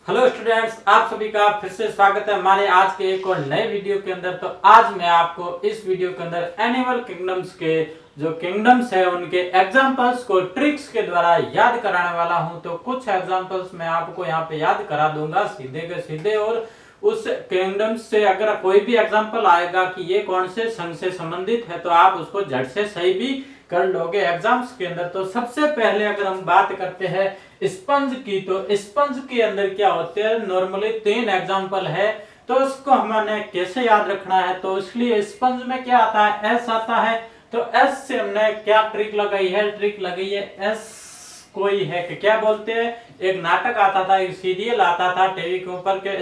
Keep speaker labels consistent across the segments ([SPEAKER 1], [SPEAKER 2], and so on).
[SPEAKER 1] Hello students, आप सभी का फिर से स्वागत है हमारे आज के एक और नए वीडियो के अंदर। तो आज मैं आपको इस वीडियो के अंदर एनिमल किंगडम्स के जो किंगडम्स है उनके एग्जांपल्स को ट्रिक्स के द्वारा याद कराने वाला हूं। तो कुछ एग्जांपल्स मैं आपको यहां पे याद करा दूंगा सीधे के सीधे, और उस किंगडम्स से अगर कोई भी एग्जांपल आएगा कि ये कौन से संघ से संबंधित है तो आप उसको झट से सही भी कर लोगे एग्जाम्स के अंदर। तो सबसे पहले अगर हम बात करते हैं स्पंज की, तो स्पंज के अंदर क्या होते हैं, नॉर्मली 3 एग्जांपल है। तो उसको हमने कैसे याद रखना है, तो इसलिए स्पंज में क्या आता है, एस आता है। तो एस से हमने क्या ट्रिक लगाई है, ट्रिक लगाई है एस कोई है कि क्या बोलते हैं, एक नाटक आता था, एक सीरियल आता था टीवी के ऊपर के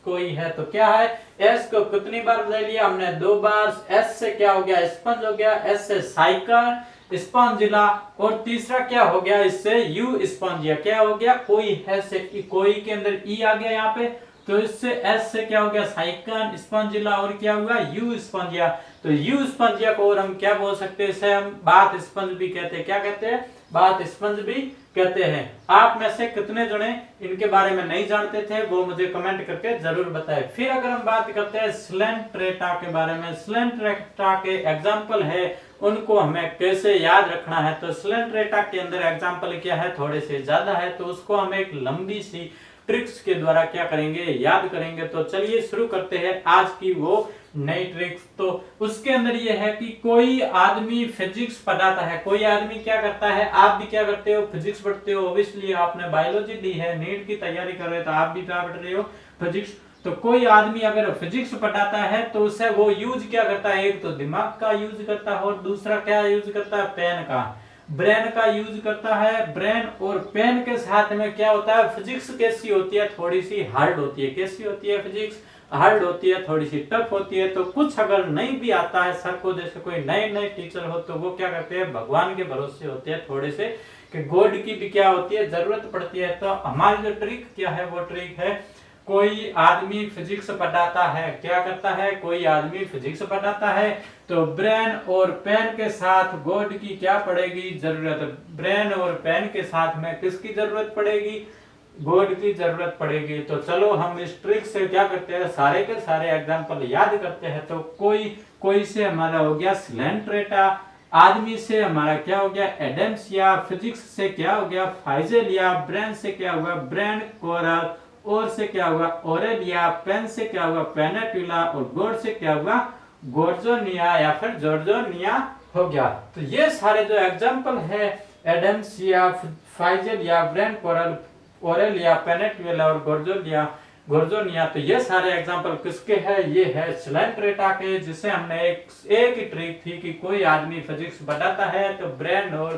[SPEAKER 1] कोई है। तो क्या है, एस को कितनी बार ले लिया हमने, 2 बार। एस से क्या हो गया, स्पंज हो गया। एस से साइकिल स्पॉन्जिला, और तीसरा क्या हो गया, इससे यू स्पॉन्जिया क्या हो गया, कोई है से कोई के अंदर ई आ गया यहाँ पे। तो इससे एस से क्या हो गया, साइकिल स्पॉन्जिला, और क्या हुआ, यू स्पॉन्जिया। तो यू स्पॉन्जिया को और हम क्या बोल सकते हैं, इसे हम बात स्पंज भी कहते हैं। क्या कहते हैं, बात स्पंज भी कहते हैं। आप में से कितने जने इनके बारे में नहीं जानते थे वो मुझे कमेंट करके जरूर बताएं। फिर अगर हम बात करते हैं स्लेंट्रेटा के बारे में, स्लेंट्रेटा के एग्जाम्पल है, उनको हमें कैसे याद रखना है। तो स्लेंट्रेटा के अंदर एग्जाम्पल क्या है, थोड़े से ज्यादा है, तो उसको हम एक लंबी सी ट्रिक्स के द्वारा क्या करेंगे, याद करेंगे। तो चलिए शुरू करते हैं आज की वो नई ट्रिक्स। तो उसके अंदर ये है कि कोई आदमी फिजिक्स पढ़ाता है, कोई आदमी क्या करता है, आप भी क्या करते हो, फिजिक्स पढ़ते हो। ऑब्वियसली आपने बायोलॉजी ली है, नीट की तैयारी कर रहे हो तो आप भी क्या पढ़ रहे हो, फिजिक्स। तो कोई आदमी अगर फिजिक्स पढ़ाता है तो उसे वो यूज क्या करता है, एक तो दिमाग का यूज करता है, और दूसरा क्या यूज करता है, पेन का, ब्रेन का यूज करता है। ब्रेन और पेन के साथ में क्या होता है, फिजिक्स कैसी होती है, थोड़ी सी हार्ड होती है। कैसी होती है, फिजिक्स हार्ड होती है, थोड़ी सी टफ होती है। तो कुछ अगर नहीं भी आता है सर को, जैसे कोई नए नए टीचर हो, तो वो क्या करते हैं, भगवान के भरोसे होते हैं थोड़े से, कि गॉड की भी क्या होती है, जरूरत पड़ती है। तो हमारी जो ट्रिक क्या है, वो ट्रिक है, कोई आदमी फिजिक्स पढ़ाता है, क्या करता है, कोई आदमी फिजिक्स पढ़ाता है, तो ब्रेन और पेन के साथ गॉड की क्या पड़ेगी, जरूरत। ब्रेन और पेन के साथ में किसकी जरूरत पड़ेगी, गॉड की जरूरत पड़ेगी। तो चलो हम इस ट्रिक से क्या करते हैं, सारे के सारे एग्जांपल याद करते हैं। तो कोई से हमारा हो गया स्लेंट्रेटा, आदमी से हमारा क्या हो गया, एडम्सिया, फिजिक्स से क्या हो गया, फाइजेलिया, ब्रेन से क्या हुआ, ब्रेन कोरल, और से क्या हुआ, ओरेलिया, पेन से क्या हुआ, पेनेटुला, और गॉड से क्या हुआ, गोर्जोनिया या फिर जॉर्जोनिया हो गया। तो ये सारे जो एग्जांपल है, Adamsia, Physalia, brain coral, Aurelia, Pennatula और गोर्जोनिया, तो ये सारे एग्जांपल किसके हैं, ये है स्लेंट्रेटा के, जिसे हमने एक ही ट्रिक थी कि कोई आदमी फिजिक्स बताता है तो ब्रेन और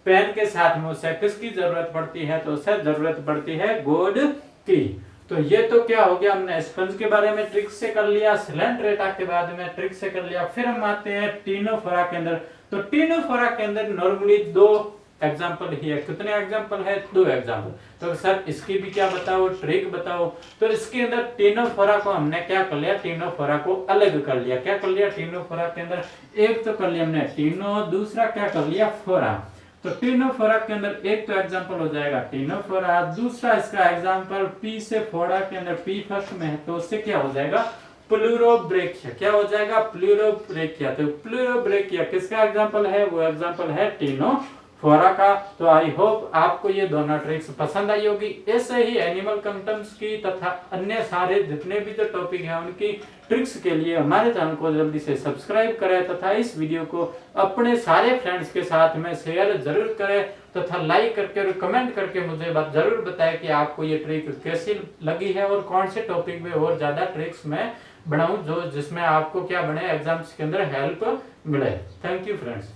[SPEAKER 1] पेन के साथ में उसे किसकी जरूरत पड़ती है, तो उसे जरूरत पड़ती है गॉड की। तो ये तो क्या हो गया, हमने स्पंज के बारे में ट्रिक से कर लिया, स्लेंट्रेटा के बाद में ट्रिक से कर लिया। फिर हम आते हैं टीनोफोरा के अंदर। तो टीनोफोरा के अंदर नॉर्मली 2 एग्जाम्पल ही है। कितने एग्जाम्पल है, 2 एग्जाम्पल। तो सर इसकी भी क्या बताओ, ट्रिक बताओ। तो इसके अंदर टीनोफोरा को हमने क्या कर लिया, टीनोफोरा को अलग कर लिया। क्या कर लिया, टीनोफोरा के अंदर एक तो कर लिया हमने टीनो, दूसरा क्या कर लिया, फोरा। तो टीनोफोरा के अंदर एक तो एग्जांपल हो जाएगा टीनोफोरा, दूसरा इसका एग्जांपल पी से फोड़ा के अंदर पी फर्स्ट में है, तो उससे क्या हो जाएगा, प्लूरोब्रेकिया। क्या हो जाएगा, प्लूरोब्रेकिया। तो प्लूरोब्रेकिया किसका एग्जांपल है, वो एग्जांपल है टीनोफोरा का। तो आई होप आपको ये दोनों ट्रिक्स पसंद आई होगी। ऐसे ही एनिमल किंगडम्स की तथा अन्य सारे जितने भी जो टॉपिक है उनकी ट्रिक्स के लिए हमारे चैनल को जल्दी से सब्सक्राइब करें, तथा इस वीडियो को अपने सारे फ्रेंड्स के साथ में शेयर जरूर करें, तथा लाइक करके और कमेंट करके मुझे जरूर बताएं कि आपको ये ट्रिक कैसी लगी है, और कौन से टॉपिक में और ज्यादा ट्रिक्स मैं बनाऊं जो जिसमें आपको क्या बने, एग्जाम्स के अंदर हेल्प मिले। Thank you friends.